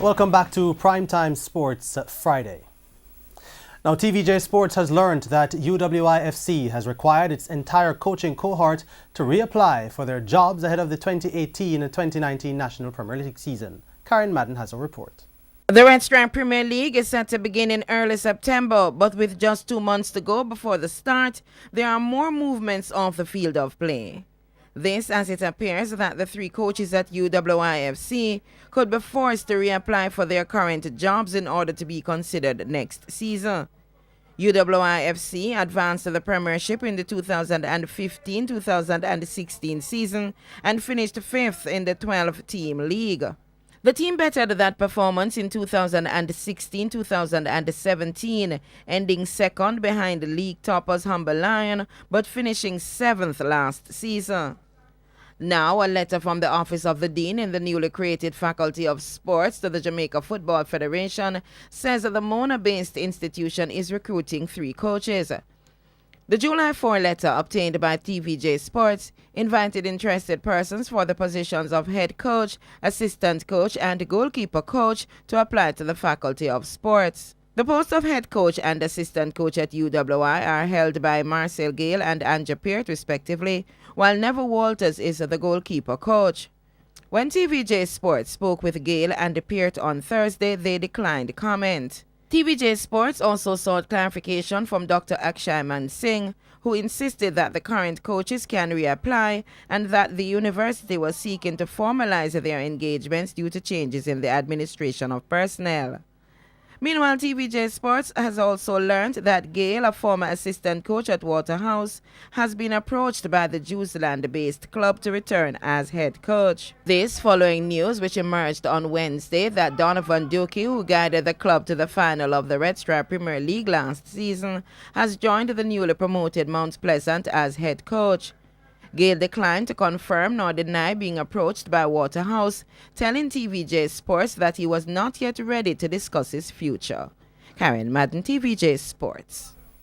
Welcome back to Primetime Sports Friday. Now, TVJ Sports has learned that UWIFC has required its entire coaching cohort to reapply for their jobs ahead of the 2018 and 2019 National Premier League season. Karen Madden has a report. The Red Stripe Premier League is set to begin in early September, but with just 2 months to go before the start, there are more movements off the field of play. This as it appears that the 3 coaches at UWIFC could be forced to reapply for their current jobs in order to be considered next season. UWIFC advanced to the Premiership in the 2015-2016 season and finished 5th in the 12-team league. The team bettered that performance in 2016-2017, ending 2nd behind the league toppers Humber Lion, but finishing 7th last season. Now, a letter from the Office of the Dean in the newly created Faculty of Sports to the Jamaica Football Federation says that the Mona-based institution is recruiting 3 coaches. The July 4 letter obtained by TVJ Sports invited interested persons for the positions of head coach, assistant coach, and goalkeeper coach to apply to the Faculty of Sports. The posts of head coach and assistant coach at UWI are held by Marcel Gale and Anja Peart respectively, while Neville Walters is the goalkeeper coach. When TVJ Sports spoke with Gale and Peart on Thursday, they declined comment. TVJ Sports also sought clarification from Dr. Akshayman Singh, who insisted that the current coaches can reapply and that the university was seeking to formalize their engagements due to changes in the administration of personnel. Meanwhile, TVJ Sports has also learned that Gale, a former assistant coach at Waterhouse, has been approached by the Jewsland-based club to return as head coach. This following news which emerged on Wednesday that Donovan Dukey, who guided the club to the final of the Red Stripe Premier League last season, has joined the newly promoted Mount Pleasant as head coach. Gale declined to confirm nor deny being approached by Waterhouse, telling TVJ Sports that he was not yet ready to discuss his future. Karen Madden, TVJ Sports.